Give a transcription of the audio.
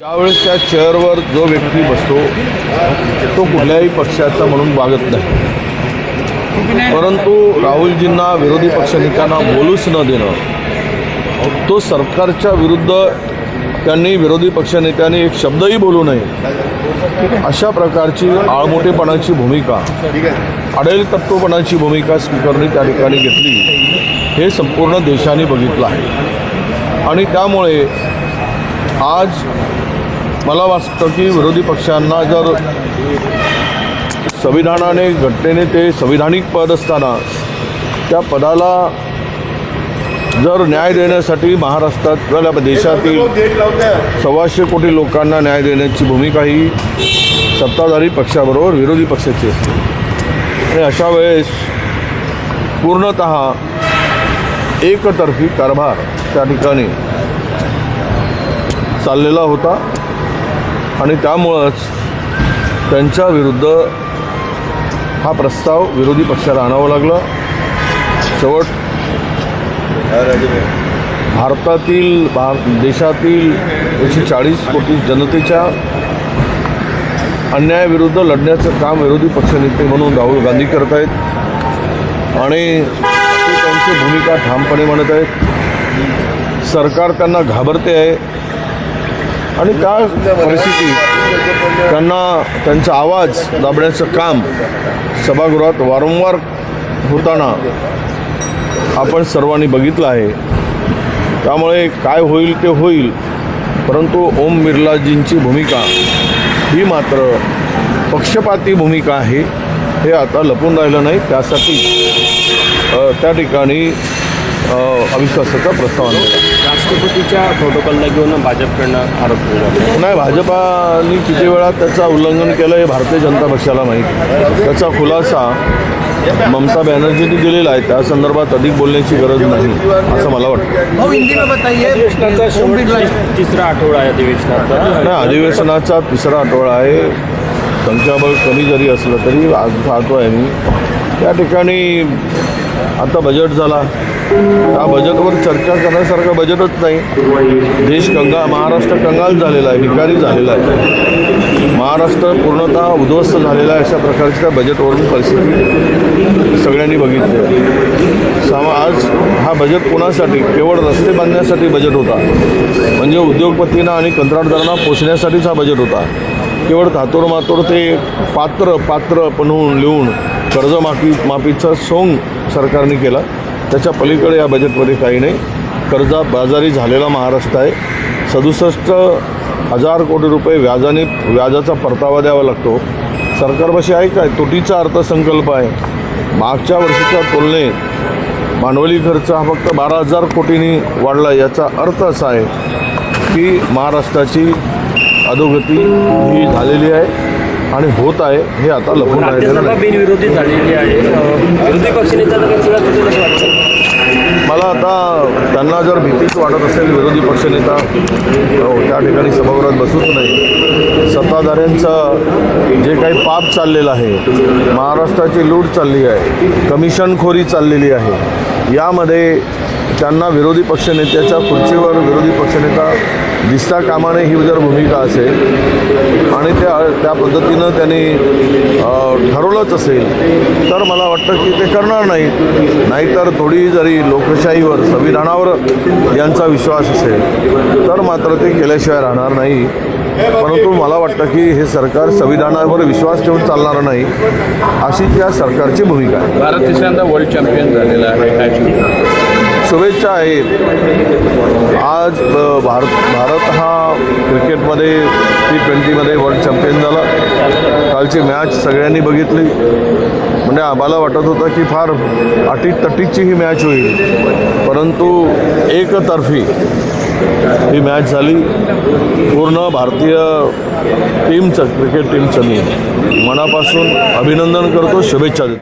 त्यावेळेस त्या चेअरवर जो व्यक्ती बसतो तो कुठल्याही पक्षाचा म्हणून वागत नाही, परंतु राहुलजींना विरोधी पक्षनेत्यांना बोलूच न देणं, तो सरकारच्या विरुद्ध त्यांनी विरोधी पक्षनेत्यांनी एक शब्दही बोलू नये अशा प्रकारची आळमोठेपणाची भूमिका, अडेलतत्वपणाची भूमिका स्पीकरने त्या ठिकाणी घेतली हे संपूर्ण देशाने बघितलं आहे. आणि त्यामुळे आज मला वाटतं की विरोधी पक्षांना जर संविधानाने घटनेने ते संविधानिक पद असताना त्या पदाला जर न्याय देण्यासाठी महाराष्ट्रात देशातील 125 कोटी लोकांना न्याय देण्याची भूमिका ही सत्ताधारी पक्षाबरोबर विरोधी पक्षाची असते. आणि अशा वेळेस पूर्णतः एकतर्फी कारभार त्या ठिकाणी चाललेला होता आणि त्यामुळंच त्यांच्या विरुद्ध हा प्रस्ताव विरोधी पक्षाला आणावं लागला. शेवट देशातील 140 कोटी जनतेच्या अन्यायाविरुद्ध लढण्याचं काम विरोधी पक्षनेते म्हणून राहुल गांधी करत आहेत आणि ते त्यांची भूमिका ठामपणे म्हणत आहेत. सरकार त्यांना घाबरते आहे आणि त्या परिस्थितीत त्यांना त्यांचा आवाज दाबण्याचं काम सभागृहात वारंवार होताना आपण सर्वांनी बघितलं आहे. त्यामुळे काय होईल ते होईल, परंतु ओम बिर्लाजींची भूमिका ही मात्र पक्षपाती भूमिका आहे हे आता लपून राहिलं नाही. त्यासाठी त्या ठिकाणी अविश्वासाचा प्रस्ताव आणला. राष्ट्रपतीच्या प्रोटोकॉलला घेऊन भाजपकडनं आरोप केला नाही, भाजपाने किती वेळा त्याचं उल्लंघन केलं हे भारतीय जनता पक्षाला माहीत. त्याचा खुलासा ममता बॅनर्जींनी दिलेला आहे. त्या संदर्भात अधिक बोलण्याची गरज नाही असं मला वाटतं. तिसरा आठवडा आहे अधिवेशनाचा. नाही, अधिवेशनाचा तिसरा आठवडा आहे. संख्याबळ कमी जरी असलं तरी आज पाहतो आहे मी त्या ठिकाणी आता बजेट झाला. त्या बजेटवर चर्चा करण्यासारखं बजेटच नाही. देश महाराष्ट्र कंगाल झालेला आहे, भिकारी झालेला आहे. महाराष्ट्र पूर्णतः उद्ध्वस्त झालेला आहे. अशा प्रकारची त्या बजेटवरून परिस्थिती सगळ्यांनी बघितली आहे. आज हा बजेट कोणासाठी? केवळ रस्ते बांधण्यासाठी बजेट होता, म्हणजे उद्योगपतींना आणि कंत्राटदारांना पोचण्यासाठीच हा बजेट होता. केवळ मातोड ते पात्र बनवून लिहून कर्जमाफीचा सोंग सरकारने केला. त्याच्या पलीकडे या बजेटमध्ये काही नाही. कर्जबाजारी झालेला महाराष्ट्र आहे. 67,000 कोटी रुपये व्याजाचा परतावा द्यावा लागतो. सरकारपाशी आहे काय? तोटीचा अर्थसंकल्प आहे. मागच्या वर्षीच्या तुलनेत भांडवली खर्च हा फक्त 12,000 कोटींनी वाढला. याचा अर्थ असा आहे की महाराष्ट्राची अधोगती ही झालेली आहे आणि होत आहे हे आता लपून राहिलेलं नाही. बिनविरोधी झालेली आहे. विरोधी पक्षनेत्यांना मला आता त्यांना जर भीतीच वाटत असेल विरोधी पक्षनेता त्या ठिकाणी सभागृहात बसूच नाही. सत्ताधाऱ्यांचं जे काही पाप चाललेलं आहे, महाराष्ट्राची लूट चालली आहे, कमिशनखोरी चाललेली आहे, यामध्ये त्यांना विरोधी पक्षनेत्याच्या खुर्चीवर विरोधी पक्षनेता दिसता कामा नये ही जर भूमिका असेल आणि त्या पद्धतीनं त्यांनी ठरवलंच असेल तर मला वाटतं की ते करणार नाहीतर थोडी जरी लोकशाहीवर संविधानावर यांचा विश्वास असेल तर मात्र ते केल्याशिवाय राहणार नाही. परंतु मला वाटतं की हे सरकार संविधानावर विश्वास ठेवून चालणार नाही अशी त्या सरकारची भूमिका आहे. भारत तिसऱ्यांदा वर्ल्ड चॅम्पियन झालेला आहे. काय शुभेच्छा आहेत. आज भारत हा क्रिकेटमध्ये T20मध्ये वर्ल्ड चॅम्पियन झाला. कालची मॅच सगळ्यांनी बघितली. म्हणजे आम्हाला वाटत होतं की फार अटीतटीची ही मॅच होईल, परंतु एकतर्फी ही मॅच झाली. पूर्ण भारतीय टीमचं, क्रिकेट टीमचं मी मनापासून अभिनंदन करतो, शुभेच्छा देतो.